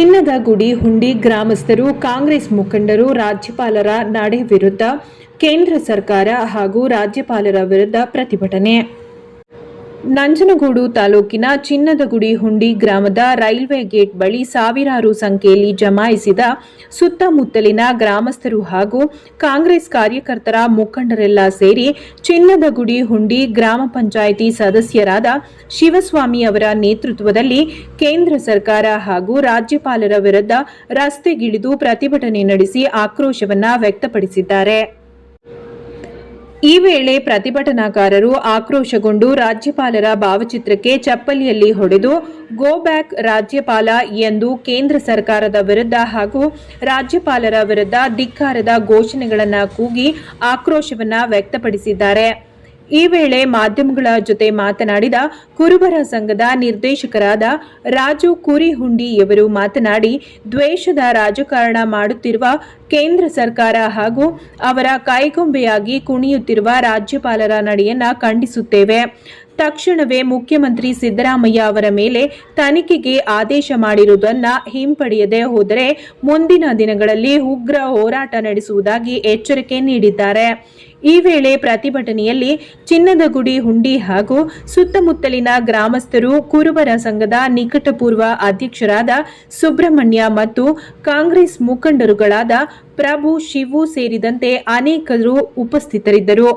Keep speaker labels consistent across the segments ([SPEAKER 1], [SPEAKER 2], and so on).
[SPEAKER 1] ಚಿನ್ನದ ಗುಡಿ ಹುಂಡಿ ಗ್ರಾಮಸ್ಥರು ಕಾಂಗ್ರೆಸ್ ಮುಖಂಡರು ರಾಜ್ಯಪಾಲರ ನಡೆ ವಿರುದ್ಧ ಕೇಂದ್ರ ಸರ್ಕಾರ ಹಾಗೂ ರಾಜ್ಯಪಾಲರ ವಿರುದ್ಧ ಪ್ರತಿಭಟನೆ. ನಂಜನಗೂಡು ತಾಲೂಕಿನ ಚಿನ್ನದಗುಡಿ ಹುಂಡಿ ಗ್ರಾಮದ ರೈಲ್ವೆ ಗೇಟ್ ಬಳಿ ಸಾವಿರಾರು ಸಂಖ್ಯೆಯಲ್ಲಿ ಜಮಾಯಿಸಿದ ಸುತ್ತಮುತ್ತಲಿನ ಗ್ರಾಮಸ್ಥರು ಹಾಗೂ ಕಾಂಗ್ರೆಸ್ ಕಾರ್ಯಕರ್ತರ ಮುಖಂಡರೆಲ್ಲ ಸೇರಿ ಚಿನ್ನದಗುಡಿ ಹುಂಡಿ ಗ್ರಾಮ ಪಂಚಾಯಿತಿ ಸದಸ್ಯರಾದ ಶಿವಸ್ವಾಮಿ ಅವರ ನೇತೃತ್ವದಲ್ಲಿ ಕೇಂದ್ರ ಸರ್ಕಾರ ಹಾಗೂ ರಾಜ್ಯಪಾಲರ ವಿರುದ್ಧ ರಸ್ತೆಗಿಳಿದು ಪ್ರತಿಭಟನೆ ನಡೆಸಿ ಆಕ್ರೋಶವನ್ನ ವ್ಯಕ್ತಪಡಿಸಿದ್ದಾರೆ. ಈ ವೇಳೆ ಪ್ರತಿಭಟನಾಕಾರರು ಆಕ್ರೋಶಗೊಂಡು ರಾಜ್ಯಪಾಲರ ಭಾವಚಿತ್ರಕ್ಕೆ ಚಪ್ಪಲಿಯಲ್ಲಿ ಹೊಡೆದು ಗೋ ಬ್ಯಾಕ್ ರಾಜ್ಯಪಾಲ ಎಂದು ಕೇಂದ್ರ ಸರ್ಕಾರದ ವಿರುದ್ಧ ಹಾಗೂ ರಾಜ್ಯಪಾಲರ ವಿರುದ್ಧ ಧಿಕ್ಕಾರದ ಘೋಷಣೆಗಳನ್ನು ಕೂಗಿ ಆಕ್ರೋಶವನ್ನ ವ್ಯಕ್ತಪಡಿಸಿದ್ದಾರೆ. ಈ ವೇಳೆ ಮಾಧ್ಯಮಗಳ ಜೊತೆ ಮಾತನಾಡಿದ ಕುರುಬರ ಸಂಘದ ನಿರ್ದೇಶಕರಾದ ರಾಜು ಕುರಿಹುಂಡಿಯವರು ಮಾತನಾಡಿ, ದ್ವೇಷದ ರಾಜಕಾರಣ ಮಾಡುತ್ತಿರುವ ಕೇಂದ್ರ ಸರ್ಕಾರ ಹಾಗೂ ಅವರ ಕೈಗೊಂಬೆಯಾಗಿ ಕುಣಿಯುತ್ತಿರುವ ರಾಜ್ಯಪಾಲರ ನಡೆಯನ್ನ ಖಂಡಿಸುತ್ತೇವೆ. ತಕ್ಷಣವೇ ಮುಖ್ಯಮಂತ್ರಿ ಸಿದ್ದರಾಮಯ್ಯ ಅವರ ಮೇಲೆ ತನಿಖೆಗೆ ಆದೇಶ ಮಾಡಿರುವುದನ್ನು ಹಿಂಪಡೆಯದೆ ಹೋದರೆ ಮುಂದಿನ ದಿನಗಳಲ್ಲಿ ಉಗ್ರ ಹೋರಾಟ ನಡೆಸುವುದಾಗಿ ಎಚ್ಚರಿಕೆ ನೀಡಿದ್ದಾರೆ. ಈ ವೇಳೆ ಪ್ರತಿಭಟನೆಯಲ್ಲಿ ಚಿನ್ನದಗುಡಿ ಹುಂಡಿ ಹಾಗೂ ಸುತ್ತಮುತ್ತಲಿನ ಗ್ರಾಮಸ್ಥರು, ಕುರುಬರ ಸಂಘದ ನಿಕಟಪೂರ್ವ ಅಧ್ಯಕ್ಷರಾದ ಸುಬ್ರಹ್ಮಣ್ಯ ಮತ್ತು ಕಾಂಗ್ರೆಸ್ ಮುಖಂಡರುಗಳಾದ ಪ್ರಭು, ಶಿವು ಸೇರಿದಂತೆ ಅನೇಕರು ಉಪಸ್ಥಿತರಿದ್ದರು.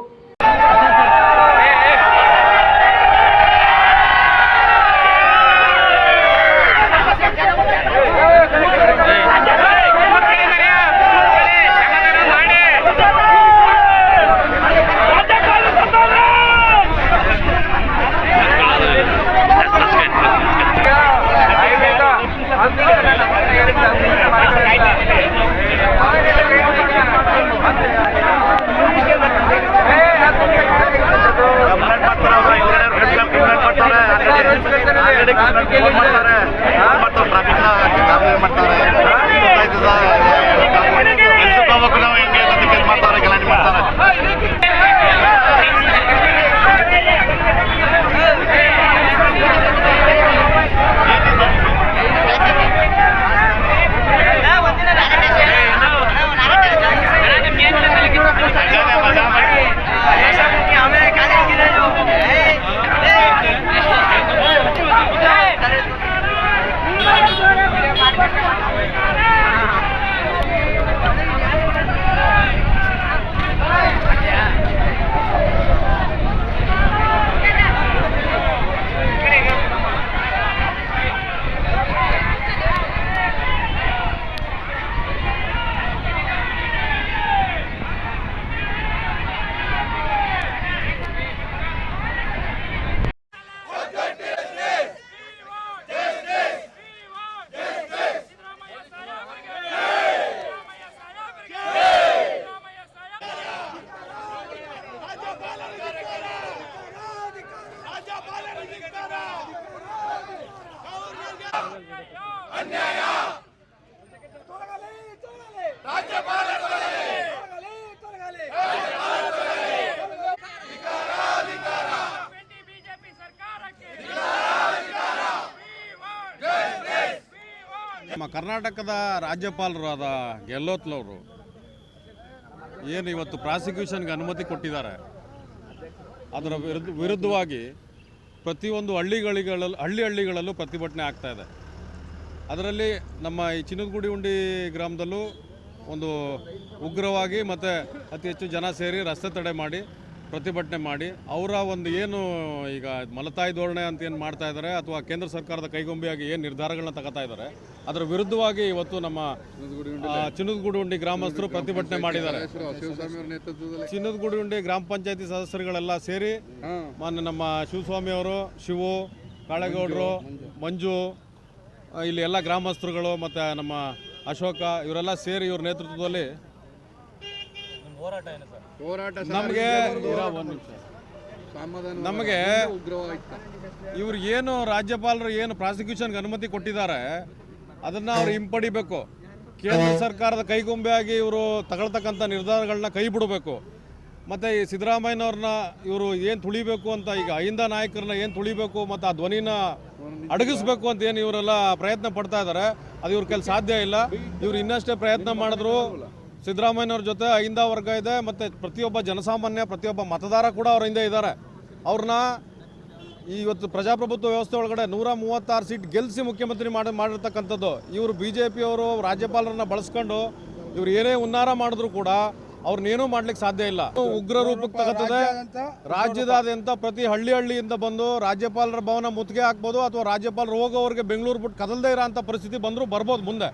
[SPEAKER 2] ನಮ್ಮ ಕರ್ನಾಟಕದ ರಾಜ್ಯಪಾಲರಾದ ಗೆಹ್ಲೋಟ್ರವರು ಏನು ಇವತ್ತು ಪ್ರಾಸಿಕ್ಯೂಷನ್ಗೆ ಅನುಮತಿ ಕೊಟ್ಟಿದ್ದಾರೆ, ಅದರ ವಿರುದ್ಧವಾಗಿ ಪ್ರತಿಯೊಂದು ಹಳ್ಳಿಗಳಲ್ಲೂ ಪ್ರತಿಭಟನೆ ಆಗ್ತಾ ಇದೆ. ಅದರಲ್ಲಿ ನಮ್ಮ ಈ ಚಿನ್ನದಗುಡಿ ಹುಂಡಿ ಗ್ರಾಮದಲ್ಲೂ ಒಂದು ಉಗ್ರವಾಗಿ ಮತ್ತು ಅತಿ ಹೆಚ್ಚು ಜನ ಸೇರಿ ರಸ್ತೆ ತಡೆ ಮಾಡಿ ಪ್ರತಿಭಟನೆ ಮಾಡಿ ಅವರ ಒಂದು ಏನು ಈಗ ಮಲತಾಯಿ ಧೋರಣೆ ಅಂತ ಏನು ಮಾಡ್ತಾ ಇದ್ದಾರೆ ಅಥವಾ ಕೇಂದ್ರ ಸರ್ಕಾರದ ಕೈಗೊಂಬೆಯಾಗಿ ಏನು ನಿರ್ಧಾರಗಳನ್ನ ತಗೋತಾ ಇದ್ದಾರೆ ಅದರ ವಿರುದ್ಧವಾಗಿ ಇವತ್ತು ನಮ್ಮ ಚಿನ್ನದಗುಡಿ ಹುಂಡಿ ಗ್ರಾಮಸ್ಥರು ಪ್ರತಿಭಟನೆ ಮಾಡಿದ್ದಾರೆ. ಚಿನ್ನದಗುಡಿ ಹುಂಡಿ ಗ್ರಾಮ ಪಂಚಾಯತಿ ಸದಸ್ಯರುಗಳೆಲ್ಲ ಸೇರಿ ನಮ್ಮ ಶಿವಸ್ವಾಮಿ ಅವರು, ಶಿವು, ಕಾಳೇಗೌಡರು, ಮಂಜು, ಇಲ್ಲಿ ಎಲ್ಲ ಗ್ರಾಮಸ್ಥರುಗಳು ಮತ್ತು ನಮ್ಮ ಅಶೋಕ ಇವರೆಲ್ಲ ಸೇರಿ ಇವ್ರ ನೇತೃತ್ವದಲ್ಲಿ ನಮಗೆ ಇವ್ರು ಏನು ರಾಜ್ಯಪಾಲರು ಏನು ಪ್ರಾಸಿಕ್ಯೂಷನ್ಗೆ ಅನುಮತಿ ಕೊಟ್ಟಿದ್ದಾರೆ ಅದನ್ನು ಅವ್ರು ಹಿಂಪಡಿಬೇಕು. ಕೇಂದ್ರ ಸರ್ಕಾರದ ಕೈಗೊಂಬೆಯಾಗಿ ಇವರು ತಗೊಳ್ತಕ್ಕಂಥ ನಿರ್ಧಾರಗಳನ್ನ ಕೈ ಬಿಡಬೇಕು. ಮತ್ತು ಈ ಸಿದ್ದರಾಮಯ್ಯನವ್ರನ್ನ ಇವರು ಏನು ತುಳಿಬೇಕು ಅಂತ ಈಗ ಅಹಿಂದ ನಾಯಕರನ್ನ ಏನು ತುಳಿಬೇಕು ಮತ್ತು ಆ ಧ್ವನಿನ ಅಡಗಿಸ್ಬೇಕು ಅಂತ ಏನು ಇವರೆಲ್ಲ ಪ್ರಯತ್ನ ಪಡ್ತಾ ಇದ್ದಾರೆ, ಅದು ಇವ್ರ ಕೈಲಿ ಸಾಧ್ಯ ಇಲ್ಲ. ಇವ್ರು ಇನ್ನಷ್ಟೇ ಪ್ರಯತ್ನ ಮಾಡಿದ್ರು ಸಿದ್ದರಾಮಯ್ಯನವ್ರ ಜೊತೆ ಅಹಿಂದ ವರ್ಗ ಇದೆ, ಮತ್ತು ಪ್ರತಿಯೊಬ್ಬ ಜನಸಾಮಾನ್ಯ ಪ್ರತಿಯೊಬ್ಬ ಮತದಾರ ಕೂಡ ಅವ್ರ ಹಿಂದೆ ಇದ್ದಾರೆ. ಅವ್ರನ್ನ ಇವತ್ತು ಪ್ರಜಾಪ್ರಭುತ್ವ ವ್ಯವಸ್ಥೆ ಒಳಗಡೆ 136 ಸೀಟ್ ಗೆಲ್ಲಿಸಿ ಮುಖ್ಯಮಂತ್ರಿ ಮಾಡಿರ್ತಕ್ಕಂಥದ್ದು. ಇವರು BJP ಅವರು ರಾಜ್ಯಪಾಲರನ್ನ ಬಳಸ್ಕೊಂಡು ಇವ್ರು ಏನೇ ಉನ್ನಾರ ಮಾಡಿದ್ರು ಕೂಡ ಅವ್ರನ್ನೇನೂ ಮಾಡ್ಲಿಕ್ಕೆ ಸಾಧ್ಯ ಇಲ್ಲ. ಉಗ್ರ ರೂಪಕ್ಕೆ ತಗತ್ತದೆ. ರಾಜ್ಯದಾದ್ಯಂತ ಪ್ರತಿ ಹಳ್ಳಿಯಿಂದ ಬಂದು ರಾಜ್ಯಪಾಲರ ಭವನ ಮುತ್ತಿಗೆ ಹಾಕ್ಬೋದು, ಅಥವಾ ರಾಜ್ಯಪಾಲರು ಹೋಗೋವರೆಗೆ ಬೆಂಗಳೂರು ಬಿಟ್ಟು ಕದಲ್ದೇ ಇರೋ ಅಂಥ ಪರಿಸ್ಥಿತಿ ಬರ್ಬೋದು ಮುಂದೆ.